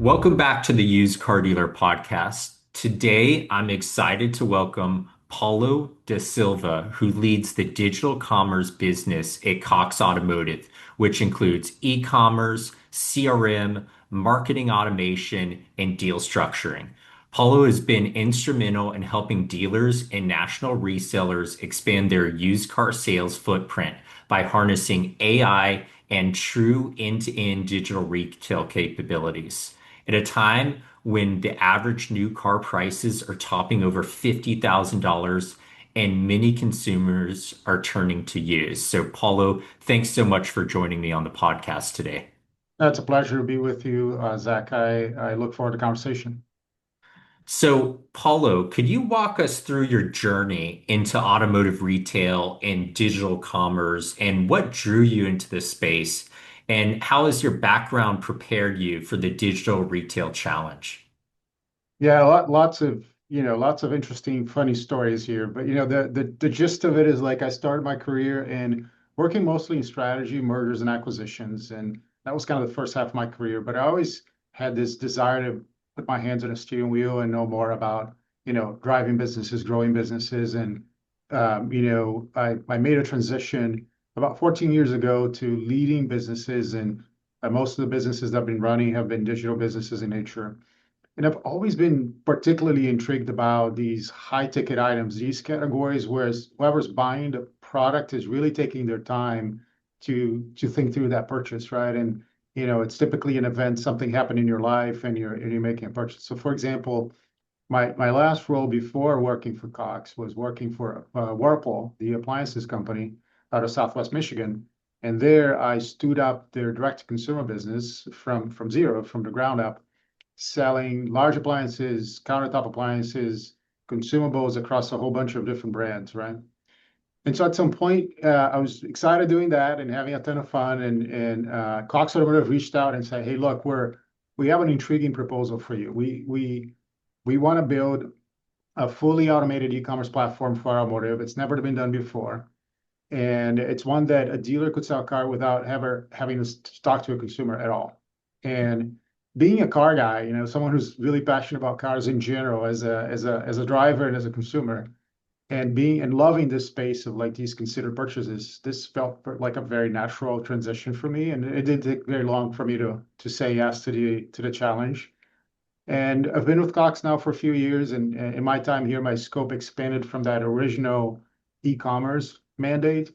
Welcome back to the Used Car Dealer Podcast. Today, I'm excited to welcome Paulo da Silva, who leads the digital commerce business at Cox Automotive, which includes e-commerce, CRM, marketing automation, and deal structuring. Paulo has been instrumental in helping dealers and national resellers expand their used car sales footprint by harnessing AI and true end-to-end digital retail capabilities. At a time when the average new car prices are topping over $50,000 and many consumers are turning to used. So, Paulo, thanks so much for joining me on the podcast today. It's a pleasure to be with you, Zach. I look forward to the conversation. So, Paulo, could you walk us through your journey into automotive retail and digital commerce and what drew you into this space? And how has your background prepared you for the digital retail challenge? Yeah, lots of interesting, funny stories here. But the gist of it is like I started my career in working mostly in strategy, mergers and acquisitions, and that was kind of the first half of my career. But I always had this desire to put my hands on a steering wheel and know more about, driving businesses, growing businesses, and I made a transition about 14 years ago to leading businesses, and most of the businesses that I've been running have been digital businesses in nature. And I've always been particularly intrigued about these high ticket items, these categories where whoever's buying the product is really taking their time to think through that purchase, right? And it's typically an event, something happened in your life, and you're making a purchase. So, for example, my last role before working for Cox was working for Whirlpool, the appliances company out of Southwest Michigan. And there I stood up their direct to consumer business from zero, from the ground up, selling large appliances, countertop appliances, consumables across a whole bunch of different brands, right? And so at some point, I was excited doing that and having a ton of fun. And Cox Automotive reached out and said, "Hey, look, we have an intriguing proposal for you. We want to build a fully automated e-commerce platform for automotive. It's never been done before, and it's one that a dealer could sell a car without ever having to talk to a consumer at all." And being a car guy, someone who's really passionate about cars in general, as a driver and as a consumer, and being and loving this space of like these considered purchases, this felt like a very natural transition for me, and it didn't take very long for me to say yes to the challenge. And I've been with Cox now for a few years, and in my time here, my scope expanded from that original e-commerce mandate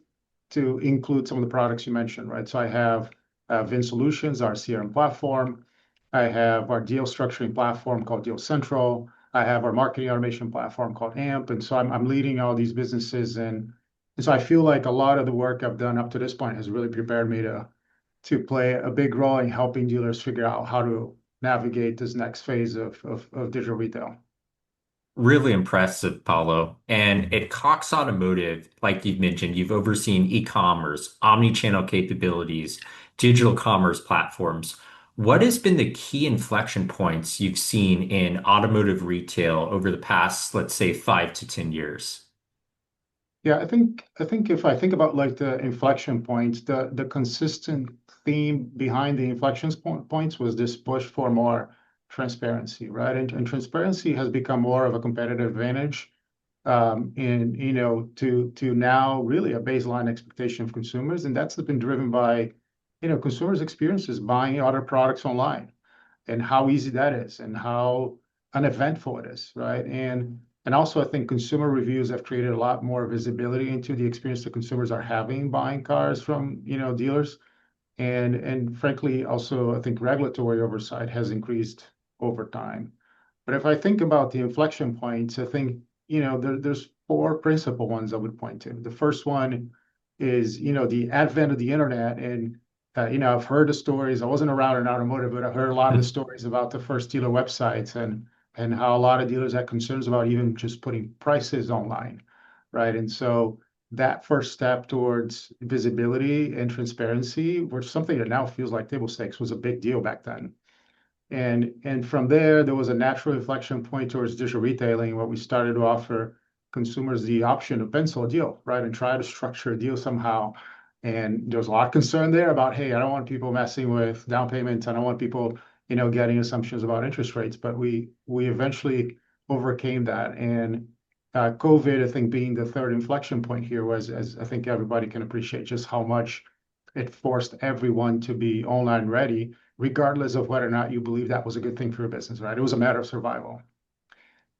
to include some of the products you mentioned, right? So I have Vin Solutions, our CRM platform. I have our deal structuring platform called Deal Central. I have our marketing automation platform called AMP. And so I'm leading all these businesses. And so I feel like a lot of the work I've done up to this point has really prepared me to play a big role in helping dealers figure out how to navigate this next phase of digital retail. Really impressive, Paulo. And at Cox Automotive, like you've mentioned, you've overseen e-commerce, omnichannel capabilities, digital commerce platforms. What has been the key inflection points you've seen in automotive retail over the past, let's say, 5 to 10 years? Yeah, I think if I think about like the inflection points, the consistent theme behind the points was this push for more transparency, right? And transparency has become more of a competitive advantage, in to now really a baseline expectation of consumers, and that's been driven by consumers' experiences buying other products online, and how easy that is, and how uneventful it is, right? And also, I think consumer reviews have created a lot more visibility into the experience that consumers are having buying cars from dealers, and frankly, also I think regulatory oversight has increased over time. But if I think about the inflection points, I think there's four principal ones I would point to. The first one is the advent of the internet, and I've heard the stories. I wasn't around in automotive, but I heard a lot of the stories about the first dealer websites, and how a lot of dealers had concerns about even just putting prices online, right? And so that first step towards visibility and transparency, which something that now feels like table stakes, was a big deal back then. And from there was a natural inflection point towards digital retailing, where we started to offer consumers the option to pencil a deal, right, and try to structure a deal somehow. And there's a lot of concern there about, hey, I don't want people messing with down payments. I don't want people, getting assumptions about interest rates. But we eventually overcame that. And COVID, I think, being the third inflection point here was, as I think everybody can appreciate, just how much it forced everyone to be online ready, regardless of whether or not you believe that was a good thing for your business, right? It was a matter of survival.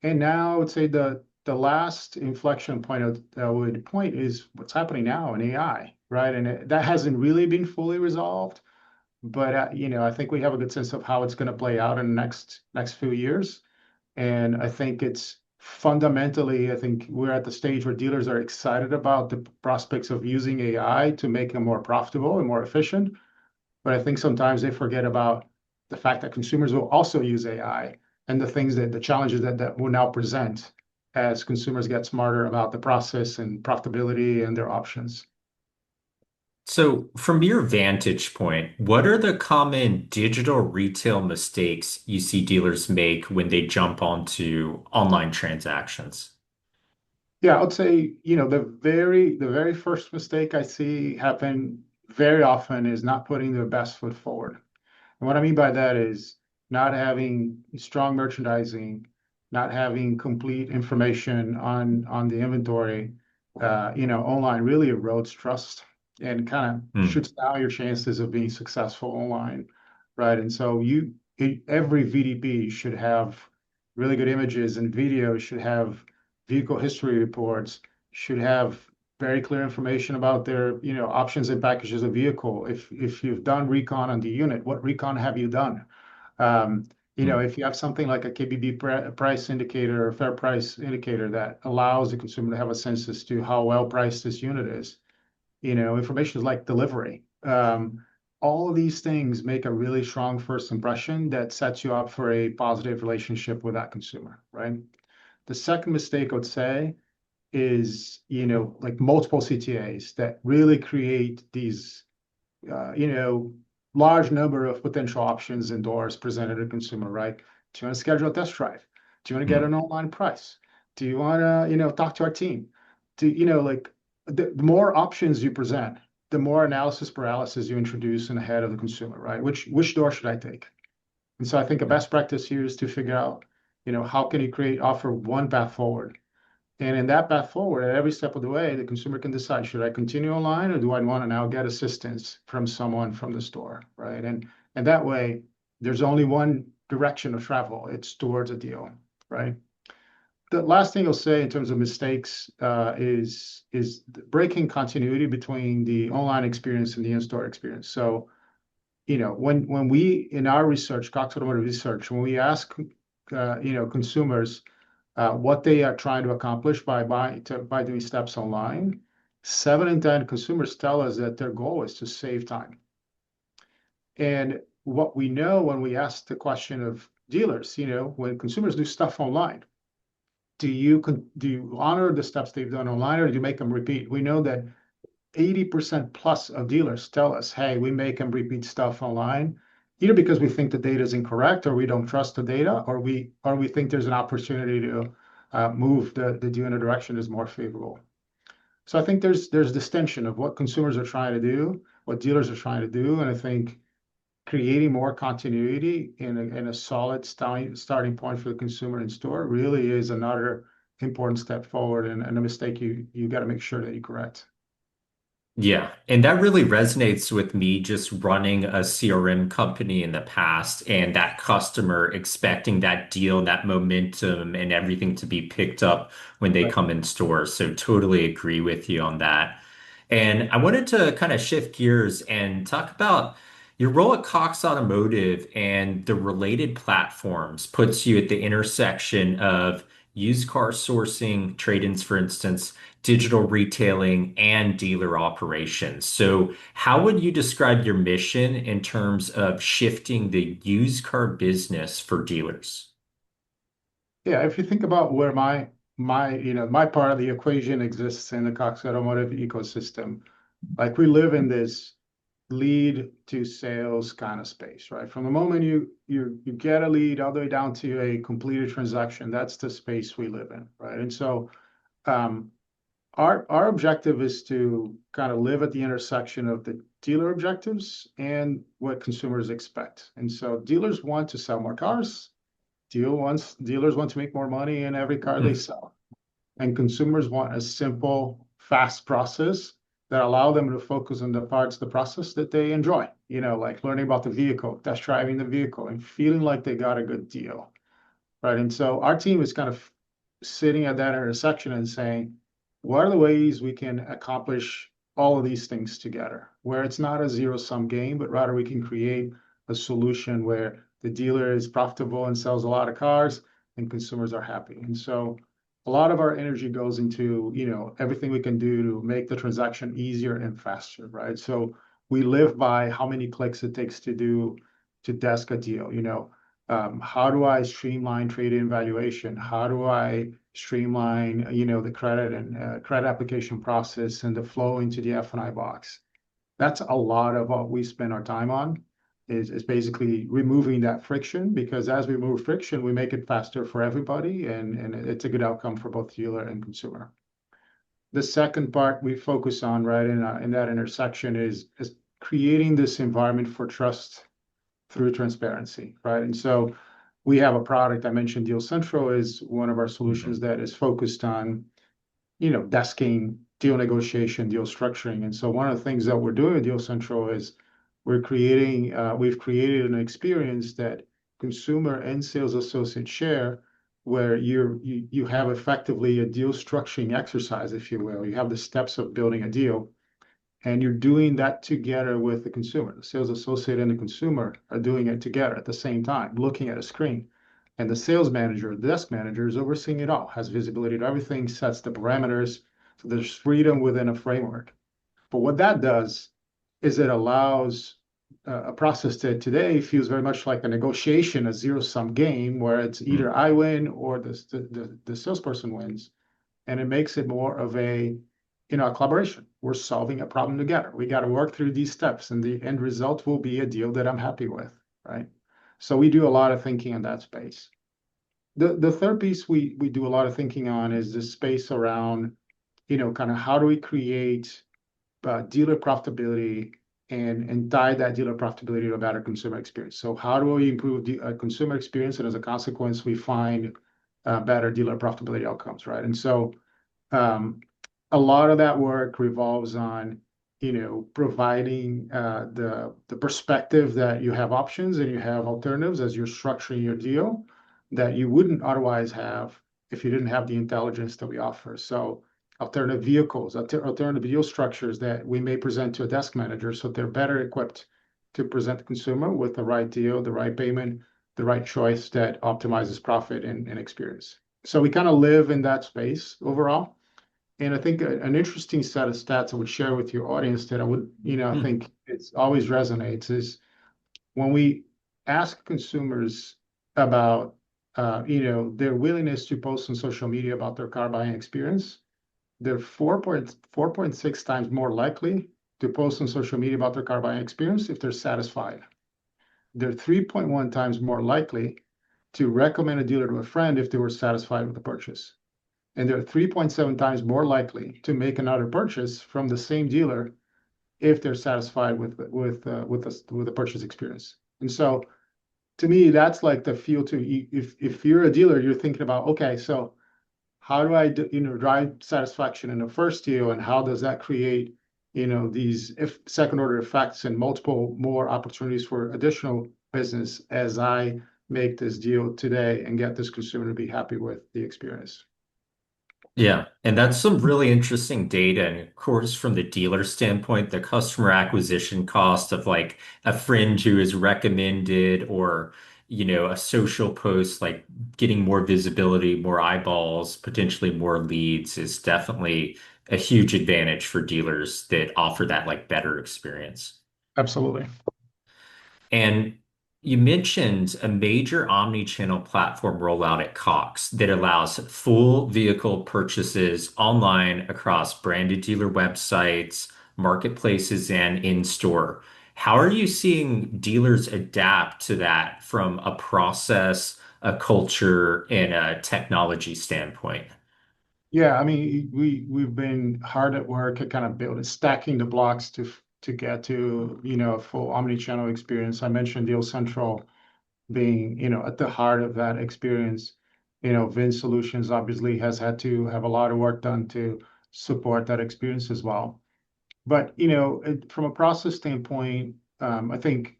And now I would say the last inflection point I would point is what's happening now in AI, right? And that hasn't really been fully resolved, but I think we have a good sense of how it's going to play out in the next few years. And I think it's fundamentally, I think we're at the stage where dealers are excited about the prospects of using AI to make them more profitable and more efficient. But I think sometimes they forget about the fact that consumers will also use AI and the challenges that will now present as consumers get smarter about the process and profitability and their options. So, from your vantage point, what are the common digital retail mistakes you see dealers make when they jump onto online transactions? Yeah, I would say, the very first mistake I see happen very often is not putting their best foot forward. And what I mean by that is not having strong merchandising, not having complete information on the inventory, online really erodes trust and kind of Hmm. shoots down your chances of being successful online, right? And so every VDP should have really good images and videos, should have vehicle history reports, should have very clear information about their, options and packages of vehicle. If you've done recon on the unit, what recon have you done? Um, Hmm. if you have something like a KBB price indicator or fair price indicator that allows the consumer to have a sense as to how well priced this unit is, information is like delivery. All of these things make a really strong first impression that sets you up for a positive relationship with that consumer, right? The second mistake I would say is, like multiple CTAs that really create these, uh, you know, large number of potential options and doors presented to the consumer, right? Do you want to schedule a test drive? Do you want to get Hmm. an online price? Do you want to, talk to our team? Like the more options you present, the more analysis paralysis you introduce in the head of the consumer, right? Which door should I take? And so I think a best practice here is to figure out, how can you offer one path forward, and in that path forward, at every step of the way, the consumer can decide, should I continue online or do I want to now get assistance from someone from the store, right? And that way, there's only one direction of travel. It's towards a deal, right? The last thing I'll say in terms of mistakes is breaking continuity between the online experience and the in-store experience. So, when we in our research, Cox Automotive research, when we ask, consumers what they are trying to accomplish by doing steps online, 7 in 10 consumers tell us that their goal is to save time. And what we know when we ask the question of dealers, when consumers do stuff online, do you honor the steps they've done online or do you make them repeat? We know that 80% plus of dealers tell us, hey, we make them repeat stuff online, either because we think the data is incorrect or we don't trust the data, or we think there's an opportunity to move the deal in a direction is more favorable. So I think there's this tension of what consumers are trying to do, what dealers are trying to do, and I think creating more continuity in a solid starting point for the consumer in store really is another important step forward and a mistake you got to make sure that you correct. Yeah, and that really resonates with me just running a CRM company in the past and that customer expecting that deal, that momentum and everything to be picked up when they Right. come in stores. So totally agree with you on that. And I wanted to kind of shift gears and talk about your role at Cox Automotive and the related platforms puts you at the intersection of used car sourcing, trade-ins, for instance, digital retailing, and dealer operations. So, how would you describe your mission in terms of shifting the used car business for dealers? Yeah, if you think about where my part of the equation exists in the Cox Automotive ecosystem, like we live in this lead to sales kind of space, right? From the moment you get a lead all the way down to a completed transaction, that's the space we live in, right? And so um, our objective is to kind of live at the intersection of the dealer objectives and what consumers expect. And so dealers want to sell more cars. Dealers want to make more money in every car they Mm, sell. And consumers want a simple, fast process that allow them to focus on the parts of the process that they enjoy, like learning about the vehicle, test driving the vehicle, and feeling like they got a good deal, right? And so our team is kind of sitting at that intersection and saying, what are the ways we can accomplish all of these things together, where it's not a zero-sum game, but rather we can create a solution where the dealer is profitable and sells a lot of cars and consumers are happy. And so a lot of our energy goes into, everything we can do to make the transaction easier and faster, right? So we live by how many clicks it takes to desk a deal, how do I streamline trade-in valuation? How do I streamline, the credit and credit application process and the flow into the F&I box? That's a lot of what we spend our time on is basically removing that friction because as we remove friction, we make it faster for everybody and it's a good outcome for both dealer and consumer. The second part we focus on, right, in that intersection is creating this environment for trust through transparency, right? And so we have a product I mentioned, Deal Central is one of our mhm. solutions that is focused on, desking, deal negotiation, deal structuring. And so one of the things that we're doing with Deal Central is we've created an experience that consumer and sales associates share where you have effectively a deal structuring exercise, if you will. You have the steps of building a deal and you're doing that together with the consumer. The sales associate and the consumer are doing it together at the same time, looking at a screen. And the sales manager, the desk manager is overseeing it all, has visibility to everything, sets the parameters. So there's freedom within a framework. But what that does is it allows a process that today feels very much like a negotiation, a zero-sum game, where it's either Mm. I win or the salesperson wins and it makes it more of a collaboration. We're solving a problem together. We got to work through these steps, and the end result will be a deal that I'm happy with, right? So we do a lot of thinking in that space. The third piece we do a lot of thinking on is the space around, kind of how do we create dealer profitability and tie that dealer profitability to a better consumer experience. So how do we improve the consumer experience, and as a consequence, we find better dealer profitability outcomes, right? And so um, a lot of that work revolves on, providing the perspective that you have options and you have alternatives as you're structuring your deal that you wouldn't otherwise have if you didn't have the intelligence that we offer. So alternative vehicles, alternative deal structures that we may present to a desk manager so they're better equipped to present the consumer with the right deal, the right payment, the right choice that optimizes profit and experience. So we kind of live in that space overall. And I think an interesting set of stats I would share with your audience that I Mm. think it's always resonates is when we ask consumers about, their willingness to post on social media about their car buying experience, they're 4.6 times more likely to post on social media about their car buying experience if they're satisfied. They're 3.1 times more likely to recommend a dealer to a friend if they were satisfied with the purchase and they're 3.7 times more likely to make another purchase from the same dealer if they're satisfied with the purchase experience. And so, to me, that's like the feel to if you're a dealer, you're thinking about okay, so how do I drive satisfaction in the first deal, and how does that create these if second order effects and multiple more opportunities for additional business as I make this deal today and get this consumer to be happy with the experience. Yeah, and that's some really interesting data. And of course, from the dealer standpoint, the customer acquisition cost of like a friend who is recommended or, a social post, like getting more visibility, more eyeballs, potentially more leads is definitely a huge advantage for dealers that offer that like better experience. Absolutely. And you mentioned a major omni-channel platform rollout at Cox that allows full vehicle purchases online across branded dealer websites, marketplaces, and in-store. How are you seeing dealers adapt to that from a process, a culture, and a technology standpoint? Yeah, I mean, we've been hard at work at kind of building, stacking the blocks to get to, a full omni-channel experience. I mentioned Deal Central being, at the heart of that experience. Vin Solutions obviously has had to have a lot of work done to support that experience as well. But, from a process standpoint, I think,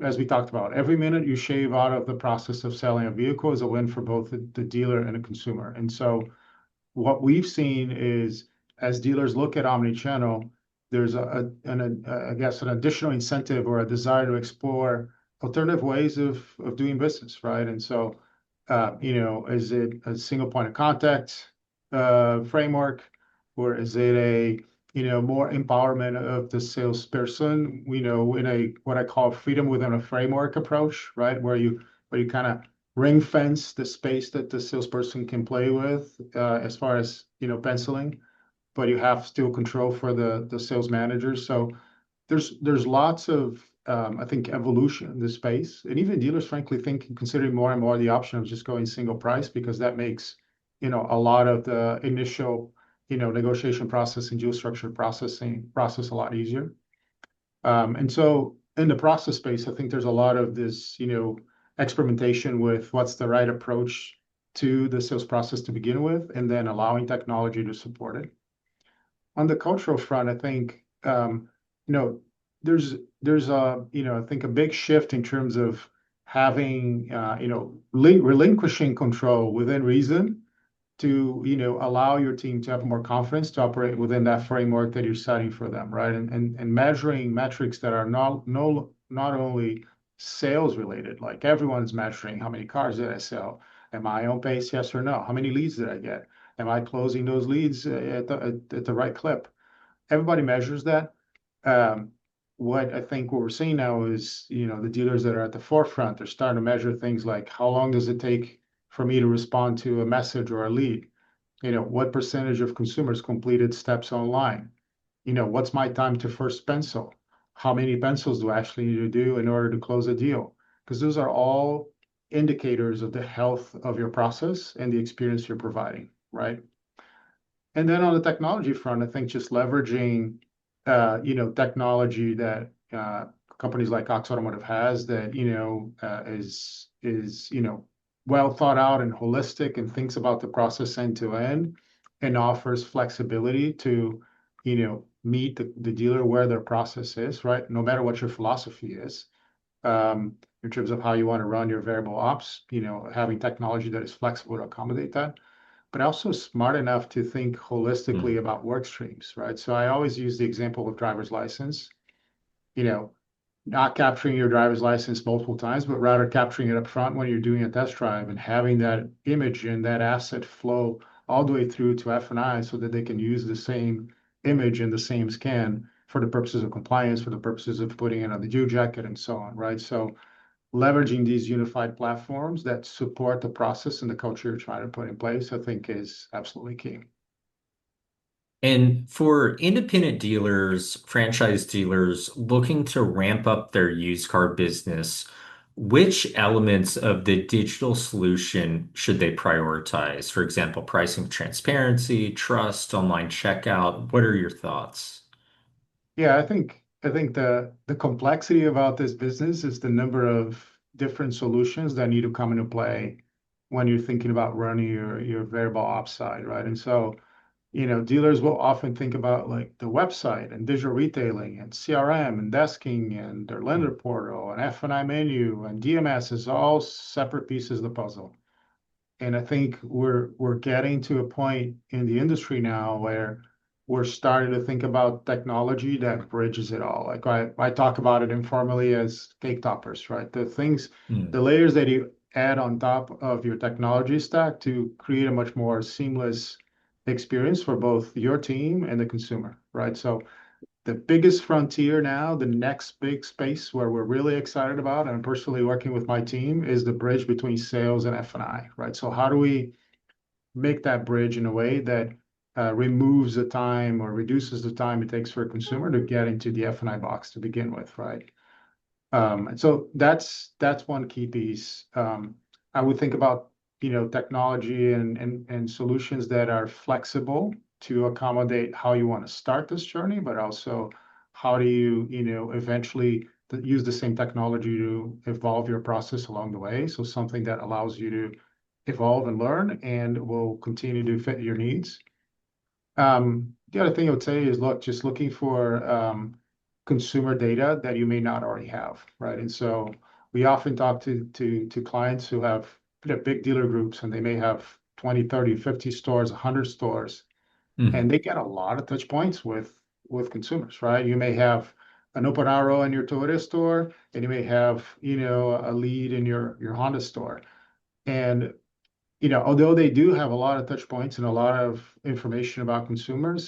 as we talked about, every minute you shave out of the process of selling a vehicle is a win for both the dealer and the consumer. And so what we've seen is as dealers look at omni-channel, there's I guess, an additional incentive or a desire to explore alternative ways of doing business, right? And so, is it a single point of contact framework, or is it a more empowerment of the salesperson? In a what I call freedom within a framework approach, right? Where you kind of ring fence the space that the salesperson can play with as far as penciling, but you have still control for the sales managers. So there's lots of I think evolution in this space, and even dealers, frankly, considering more and more the option of just going single price because that makes a lot of the initial negotiation process and deal structure process a lot easier. And so in the process space, I think there's a lot of this, experimentation with what's the right approach to the sales process to begin with, and then allowing technology to support it. On the cultural front, I think, you know, there's I think a big shift in terms of having, relinquishing control within reason to allow your team to have more confidence to operate within that framework that you're setting for them, right? And measuring metrics that are not only sales related, like everyone's measuring how many cars did I sell? Am I on pace, yes or no? How many leads did I get? Am I closing those leads at the right clip? Everybody measures that. Um, what I think what we're seeing now is, the dealers that are at the forefront, they're starting to measure things like how long does it take for me to respond to a message or a lead? What percentage of consumers completed steps online? What's my time to first pencil? How many pencils do I actually need to do in order to close a deal? Because those are all indicators of the health of your process and the experience you're providing, right? And then on the technology front, I think just leveraging, technology that companies like Cox Automotive has that, is, well thought out and holistic and thinks about the process end to end and offers flexibility to, meet the dealer where their process is, right? No matter what your philosophy is, in terms of how you want to run your variable ops, having technology that is flexible to accommodate that, but also smart enough to think holistically Mm. about work streams, right? So I always use the example of driver's license, you know, not capturing your driver's license multiple times, but rather capturing it up front when you're doing a test drive and having that image and that asset flow all the way through to F&I so that they can use the same image and the same scan for the purposes of compliance, for the purposes of putting it on the due jacket and so on, right? So leveraging these unified platforms that support the process and the culture you're trying to put in place, I think is absolutely key. And for independent dealers, franchise dealers looking to ramp up their used car business, which elements of the digital solution should they prioritize? For example, pricing transparency, trust, online checkout. What are your thoughts? Yeah, I think the complexity about this business is the number of different solutions that need to come into play when you're thinking about running your variable ops side, right? And so, dealers will often think about like the website and digital retailing and CRM and desking and their lender portal and F&I menu and DMS is all separate pieces of the puzzle. And I think we're getting to a point in the industry now where we're starting to think about technology that bridges it all. Like I talk about it informally as cake toppers, right? The Hmm. layers that you add on top of your technology stack to create a much more seamless experience for both your team and the consumer, right? So the biggest frontier now, the next big space where we're really excited about, and I'm personally working with my team, is the bridge between sales and F&I, right? So how do we make that bridge in a way that removes the time or reduces the time it takes for a consumer to get into the F&I box to begin with, right? And so that's one key piece. I would think about, technology and solutions that are flexible to accommodate how you want to start this journey, but also how do you, eventually use the same technology to evolve your process along the way. So something that allows you to evolve and learn and will continue to fit your needs. The other thing I would say is look, just looking for consumer data that you may not already have, right? And so we often talk to clients who have big dealer groups and they may have 20, 30, 50 stores, 100 stores, and Hmm. they get a lot of touch points with consumers, right? You may have an open arrow in your Toyota store, and you may have, a lead in your Honda store. And although they do have a lot of touch points and a lot of information about consumers,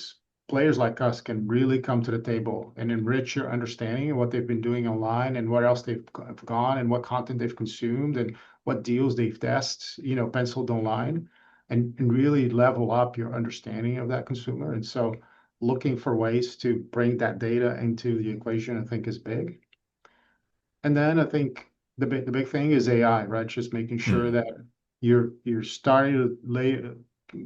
players like us can really come to the table and enrich your understanding of what they've been doing online and where else they've gone and what content they've consumed and what deals they've tested, penciled online, and really level up your understanding of that consumer. And so looking for ways to bring that data into the equation, I think is big. And then I think the big thing is AI, right? Just making sure Hmm. that you're starting to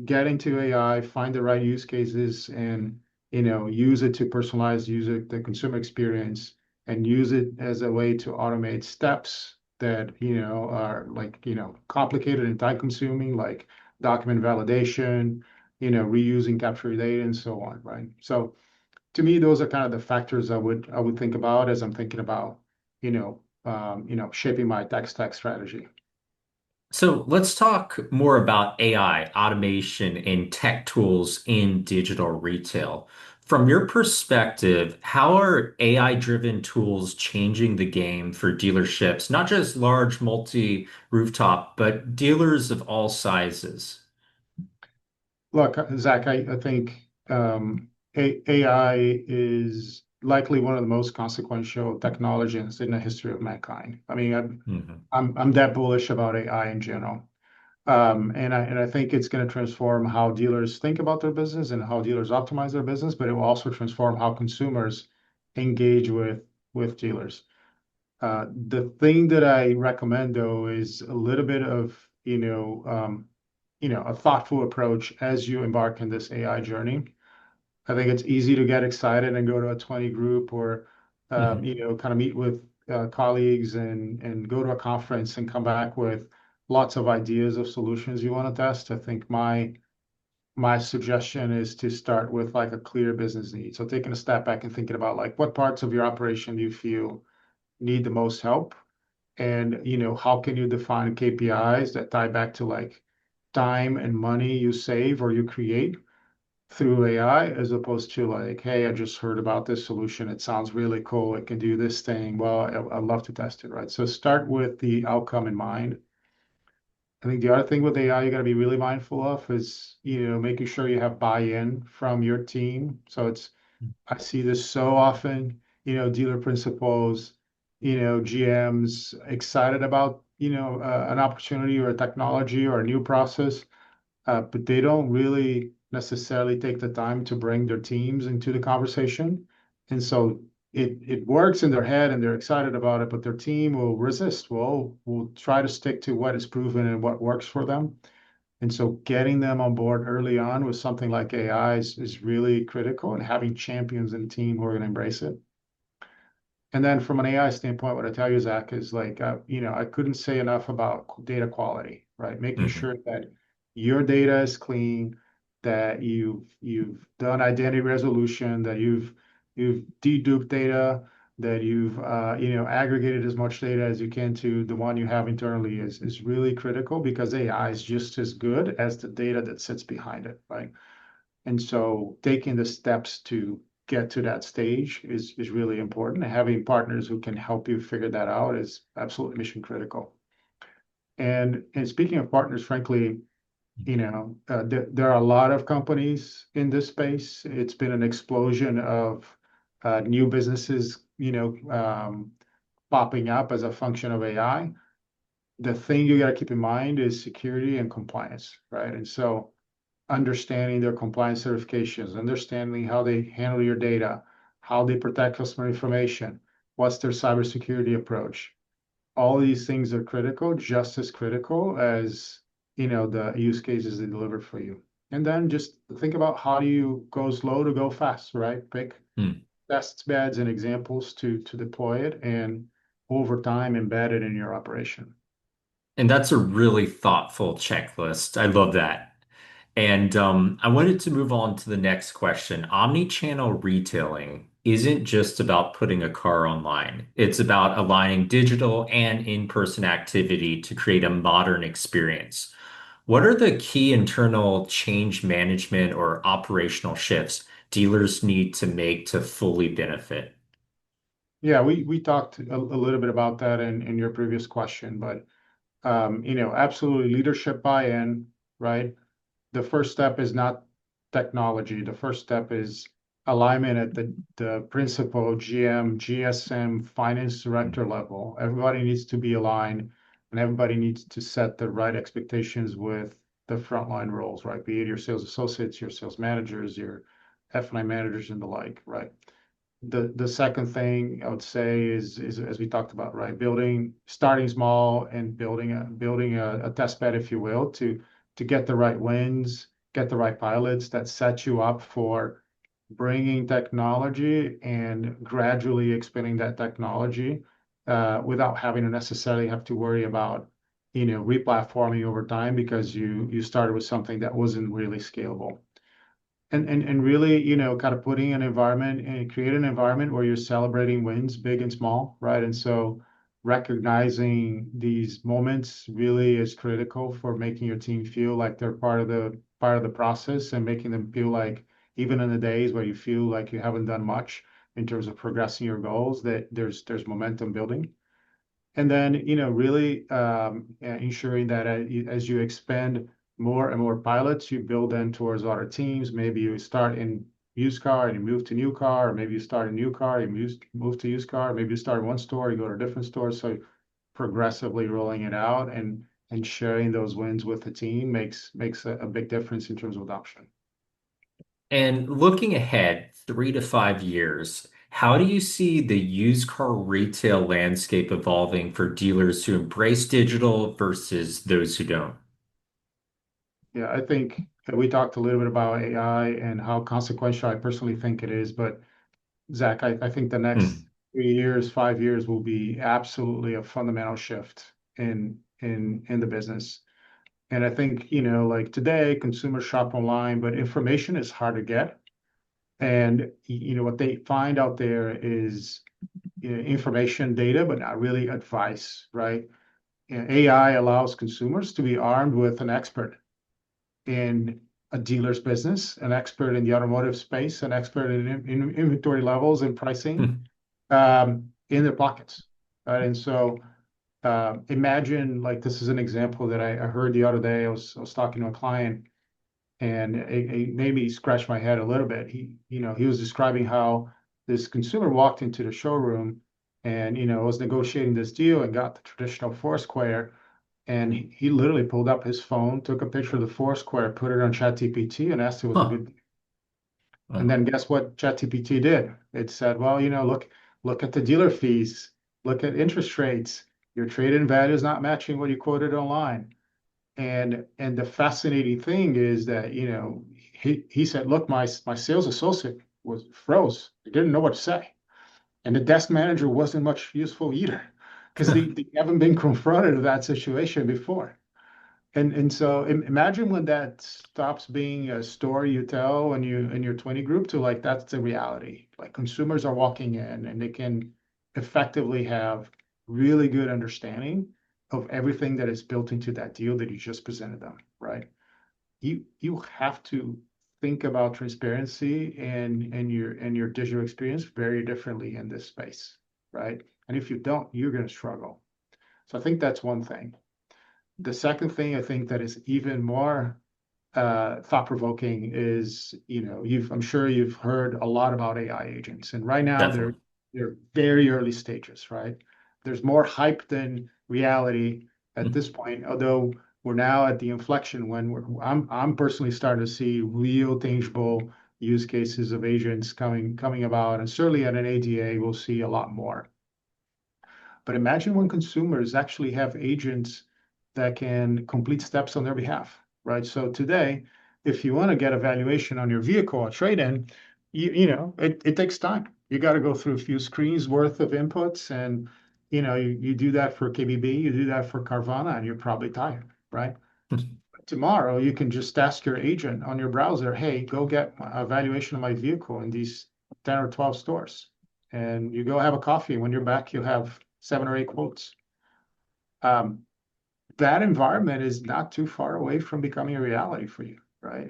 get into AI, find the right use cases, and use it to personalize the consumer experience, and use it as a way to automate steps that are like complicated and time consuming, like document validation, reusing captured data, and so on, right? So to me, those are kind of the factors I would think about as I'm thinking about, shaping my tech stack strategy. So let's talk more about AI, automation, and tech tools in digital retail. From your perspective, how are AI-driven tools changing the game for dealerships, not just large multi-rooftop, but dealers of all sizes? Look, Zach, I think AI is likely one of the most consequential technologies in the history of mankind. I mean, Hmm. I'm that bullish about AI in general. And I think it's going to transform how dealers think about their business and how dealers optimize their business, but it will also transform how consumers engage with dealers. The thing that I recommend though is a little bit of, a thoughtful approach as you embark on this AI journey. I think it's easy to get excited and go to a 20 group or, Hmm. kind of meet with colleagues and go to a conference and come back with lots of ideas of solutions you want to test. I think my suggestion is to start with like a clear business need. So taking a step back and thinking about like what parts of your operation do you feel need the most help, and how can you define KPIs that tie back to like time and money you save or you create through AI, as opposed to like, hey, I just heard about this solution. It sounds really cool. It can do this thing. Well, I'd love to test it, right? So start with the outcome in mind. I think the other thing with AI you got to be really mindful of is, making sure you have buy-in from your team. So I see this so often, dealer principals, GMs excited about, an opportunity or a technology or a new process, but they don't really necessarily take the time to bring their teams into the conversation. And so it works in their head and they're excited about it, but their team will resist. Will try to stick to what is proven and what works for them. And so getting them on board early on with something like AI is really critical, and having champions in the team who are going to embrace it. And then from an AI standpoint, what I tell you, Zach, is like, I couldn't say enough about data quality, right? Making Hmm. sure that your data is clean, that you've done identity resolution, that you've deduped data, that you've aggregated as much data as you can to the one you have internally is really critical, because AI is just as good as the data that sits behind it, right? And so taking the steps to get to that stage is really important. And having partners who can help you figure that out is absolutely mission critical. And speaking of partners, frankly, there are a lot of companies in this space. It's been an explosion of new businesses, popping up as a function of AI. The thing you got to keep in mind is security and compliance, right? And so understanding their compliance certifications, understanding how they handle your data, how they protect customer information, what's their cybersecurity approach. All these things are critical, just as critical as the use cases they deliver for you. And then just think about how do you go slow to go fast, right? Pick Hmm. test beds and examples to deploy it and over time embed it in your operation. And that's a really thoughtful checklist. I love that. And I wanted to move on to the next question. Omnichannel retailing isn't just about putting a car online. It's about aligning digital and in-person activity to create a modern experience. What are the key internal change management or operational shifts dealers need to make to fully benefit? Yeah, we talked a little bit about that in your previous question, but absolutely leadership buy-in, right? The first step is not technology. The first step is alignment at the principal GM, GSM, finance director level. Everybody needs to be aligned and everybody needs to set the right expectations with the frontline roles, right? Be it your sales associates, your sales managers, your F&I managers, and the like, right? The second thing I would say is as we talked about, right? Starting small and building a test bed, if you will, to get the right wins, get the right pilots that set you up for bringing technology and gradually expanding that technology without having to necessarily have to worry about, replatforming over time because you started with something that wasn't really scalable and really, kind of putting an environment and create an environment where you're celebrating wins, big and small, right? And so recognizing these moments really is critical for making your team feel like they're part of the process and making them feel like even in the days where you feel like you haven't done much in terms of progressing your goals, that there's momentum building. And then, really ensuring that as you expand more and more pilots, you build them towards other teams. Maybe you start in used car and you move to new car, or maybe you start in new car, you move to used car. Maybe you start in one store, you go to a different store. So progressively rolling it out and sharing those wins with the team makes a big difference in terms of adoption. And looking ahead 3 to 5 years, how do you see the used car retail landscape evolving for dealers who embrace digital versus those who don't? Yeah, I think that we talked a little bit about AI and how consequential I personally think it is, but Zach, I think the Hmm. next 3 years, 5 years will be absolutely a fundamental shift in the business. And I think, like today, consumers shop online, but information is hard to get. And what they find out there is information, data, but not really advice, right? And AI allows consumers to be armed with an expert in a dealer's business, an expert in the automotive space, an expert in inventory levels and pricing Hmm. in their pockets, right? And so imagine like this is an example that I heard the other day. I was talking to a client, and it made me scratch my head a little bit. He was describing how this consumer walked into the showroom and was negotiating this deal and got the traditional Foursquare. And he literally pulled up his phone, took a picture of the Foursquare, put it on ChatGPT, and asked if it was a Huh. good. And Oh. then guess what ChatGPT did? It said, well, look at the dealer fees, look at interest rates. Your trade-in value is not matching what you quoted online. And the fascinating thing is that, he said, look, my sales associate was froze. He didn't know what to say. And the desk manager wasn't much useful either because they haven't been confronted with that situation before. And so imagine when that stops being a story you tell when you in your 20 group to like that's the reality. Like consumers are walking in and they can effectively have really good understanding of everything that is built into that deal that you just presented them, right? You have to think about transparency and your digital experience very differently in this space, right? And if you don't, you're going to struggle. So I think that's one thing. The second thing I think that is even more thought-provoking is, I'm sure you've heard a lot about AI agents, and right now they're Definitely. they're very early stages, right? There's more hype than reality at Hmm. this point, although we're now at the inflection when I'm personally starting to see real tangible use cases of agents coming about, and certainly at an ADA we'll see a lot more. But imagine when consumers actually have agents that can complete steps on their behalf, right? So today, if you want to get a valuation on your vehicle or trade-in, it takes time. You got to go through a few screens worth of inputs, and you do that for KBB, you do that for Carvana, and you're probably tired, right? Tomorrow, you can just ask your agent on your browser, hey, go get a valuation of my vehicle in these 10 or 12 stores. And you go have a coffee. When you're back, you have 7 or 8 quotes. Um, that environment is not too far away from becoming a reality for you, right?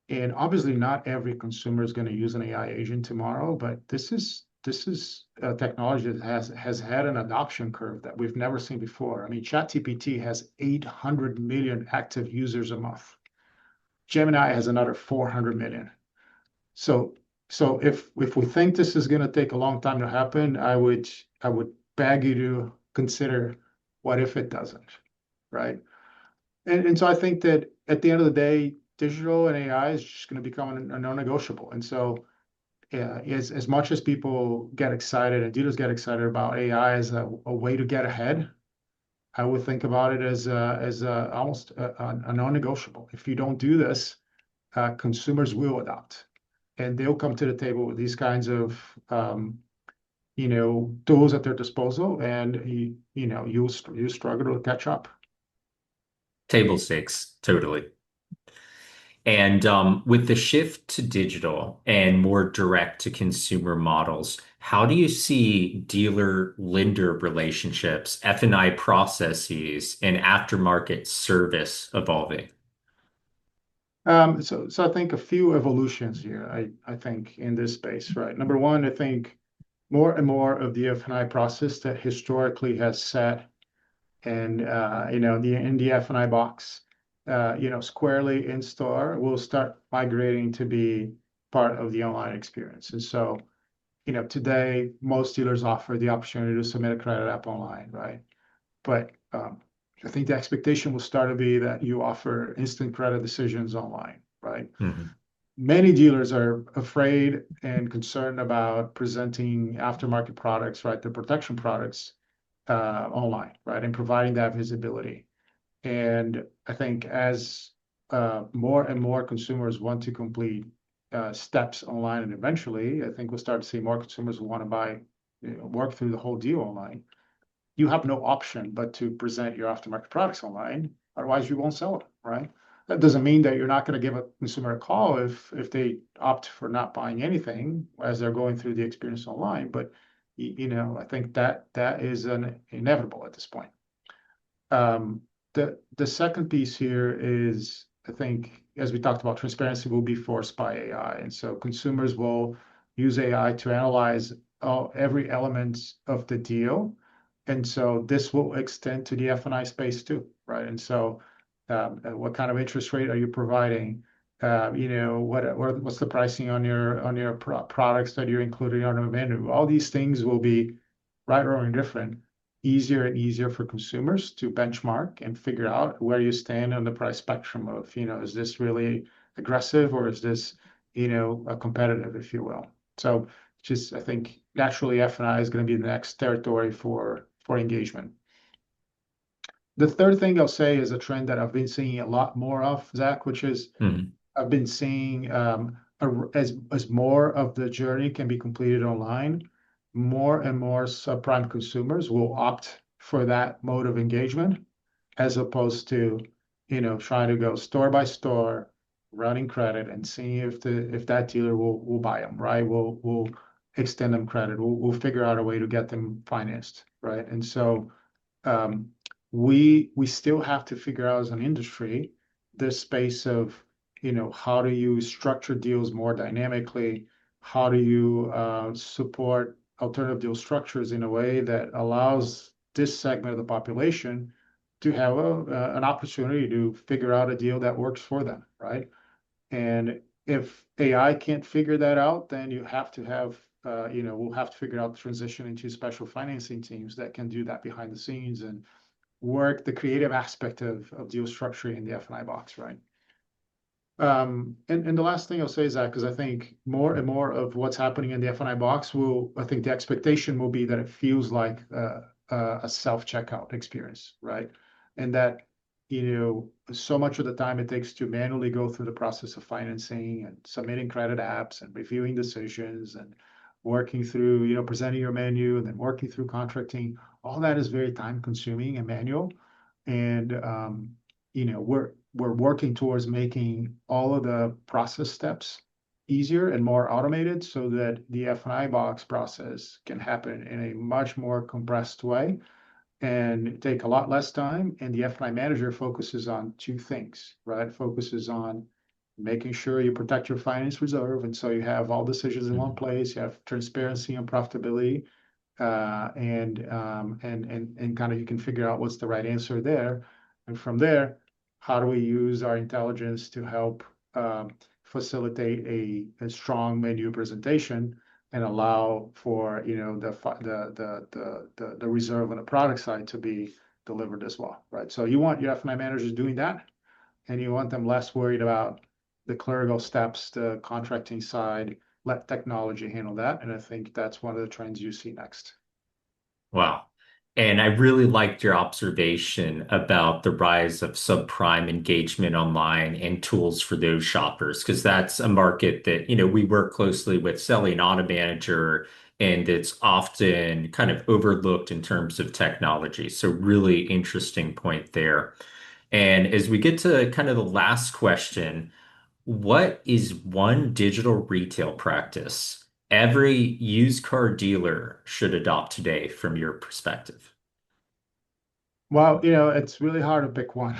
And obviously, not every consumer is going to use an AI agent tomorrow, but this is a technology that has had an adoption curve that we've never seen before. I mean, ChatGPT has 800 million active users a month. Gemini has another 400 million. So so if we think this is going to take a long time to happen, I would beg you to consider what if it doesn't, right? And so I think that at the end of the day, digital and AI is just going to become a non-negotiable. And so, yeah, as much as people get excited and dealers get excited about AI as a way to get ahead, I would think about it as almost a non-negotiable. If you don't do this, consumers will adopt, and they'll come to the table with these kinds of tools at their disposal, and you struggle to catch up. Table stakes, totally. And with the shift to digital and more direct to consumer models, how do you see dealer lender relationships, F&I processes, and aftermarket service evolving? So I think a few evolutions here, I think in this space, right? Number one, I think more and more of the F&I process that historically has sat and in the F&I box, squarely in store will start migrating to be part of the online experience. And so, today most dealers offer the opportunity to submit a credit app online, right? But I think the expectation will start to be that you offer instant credit decisions online, right? Mhm. Many dealers are afraid and concerned about presenting aftermarket products, right? The protection products online, right? And providing that visibility. And I think as more and more consumers want to complete steps online, and eventually, I think we'll start to see more consumers who want to buy, work through the whole deal online. You have no option but to present your aftermarket products online. Otherwise, you won't sell them, right? That doesn't mean that you're not going to give a consumer a call if they opt for not buying anything as they're going through the experience online. But I think that is an inevitable at this point. Um, the second piece here is, I think, as we talked about, transparency will be forced by AI, and so consumers will use AI to analyze every element of the deal, and so this will extend to the F&I space too, right? And so, what kind of interest rate are you providing? What's the pricing on your products that you're including on the menu? All these things will be right or indifferent easier and easier for consumers to benchmark and figure out where you stand on the price spectrum of, is this really aggressive or is this, a competitive, if you will. So just, I think naturally F&I is going to be the next territory for engagement. The third thing I'll say is a trend that I've been seeing a lot more of, Zach, which is Mhm. I've been seeing as more of the journey can be completed online, more and more subprime consumers will opt for that mode of engagement as opposed to, trying to go store by store, running credit and seeing if that dealer will buy them, right? We'll extend them credit. We'll figure out a way to get them financed, right? And so um, we still have to figure out as an industry this space of how do you structure deals more dynamically? How do you support alternative deal structures in a way that allows this segment of the population to have an opportunity to figure out a deal that works for them, right? And if AI can't figure that out, then you have to have, we'll have to figure out the transition into special financing teams that can do that behind the scenes and work the creative aspect of deal structuring in the F&I box, right? And the last thing I'll say is that because I think more and more of what's happening in the F&I box I think the expectation will be that it feels like a self-checkout experience, right? And that, so much of the time it takes to manually go through the process of financing and submitting credit apps and reviewing decisions and working through, presenting your menu and then working through contracting. All that is very time consuming and manual. And we're working towards making all of the process steps easier and more automated so that the F&I box process can happen in a much more compressed way and take a lot less time. And the F&I manager focuses on two things, right? Focuses on making sure you protect your finance reserve. And so you have all decisions in one Mhm. place, you have transparency and profitability, and kind of you can figure out what's the right answer there. And from there, how do we use our intelligence to help facilitate a strong menu presentation and allow for the reserve on the product side to be delivered as well, right? So you want your F&I managers doing that, and you want them less worried about the clerical steps, the contracting side. Let technology handle that, and I think that's one of the trends you see next. Wow. And I really liked your observation about the rise of subprime engagement online and tools for those shoppers, because that's a market that, we work closely with selling Auto Manager, and it's often kind of overlooked in terms of technology. So really interesting point there. And as we get to kind of the last question, what is one digital retail practice every used car dealer should adopt today from your perspective? Well, it's really hard to pick one.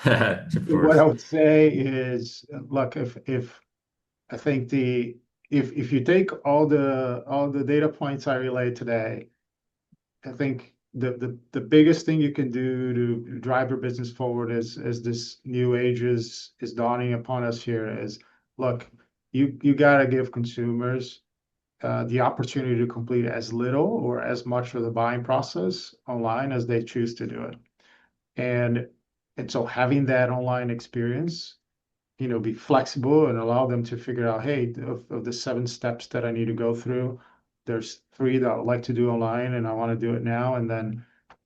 Of What I course. would say is, look, if I think if you take all the data points I relayed today, I think the biggest thing you can do to drive your business forward as this new age is dawning upon us here is, look, you got to give consumers the opportunity to complete as little or as much of the buying process online as they choose to do it. And and so having that online experience, be flexible and allow them to figure out, hey, of the 7 steps that I need to go through, there's 3 that I would like to do online and I want to do it now. And then,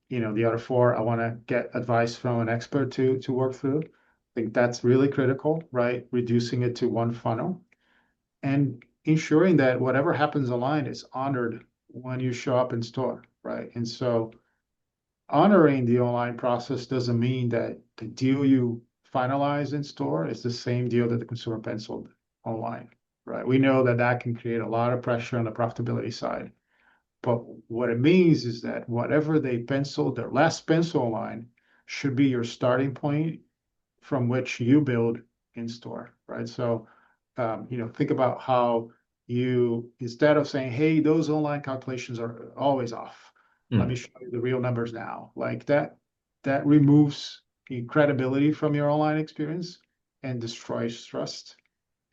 the other 4, I want to get advice from an expert to work through. I think that's really critical, right? Reducing it to one funnel and ensuring that whatever happens online is honored when you show up in store, right? And so honoring the online process doesn't mean that the deal you finalize in store is the same deal that the consumer penciled online, right? We know that that can create a lot of pressure on the profitability side. But what it means is that whatever they penciled, their last pencil online, should be your starting point from which you build in store, right? So, think about how you, instead of saying, hey, those online calculations are always off, let me Mm. show you the real numbers now. Like that removes the credibility from your online experience and destroys trust.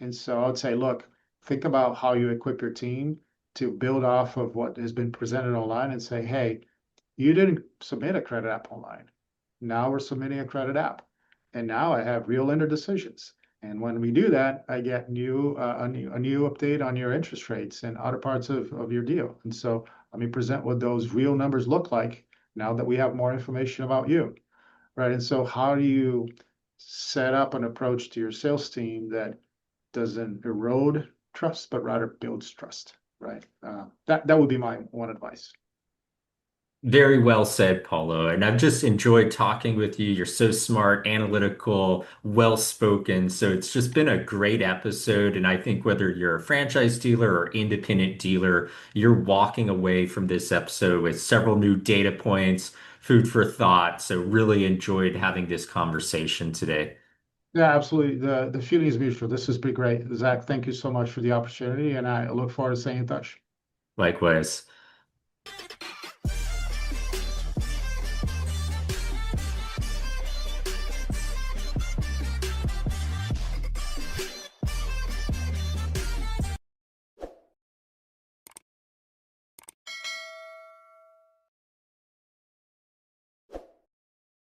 And so I'd say, look, think about how you equip your team to build off of what has been presented online and say, hey, you didn't submit a credit app online. Now we're submitting a credit app. And now I have real lender decisions. And when we do that, I get a new update on your interest rates and other parts of your deal. And so let me present what those real numbers look like now that we have more information about you, right? And so how do you set up an approach to your sales team that doesn't erode trust, but rather builds trust, right? That would be my one advice. Very well said, Paulo. And I've just enjoyed talking with you. You're so smart, analytical, well spoken. So it's just been a great episode. And I think whether you're a franchise dealer or independent dealer, you're walking away from this episode with several new data points, food for thought. So really enjoyed having this conversation today. Yeah, absolutely. The feeling is mutual. This has been great. Zach, thank you so much for the opportunity, and I look forward to staying in touch. Likewise.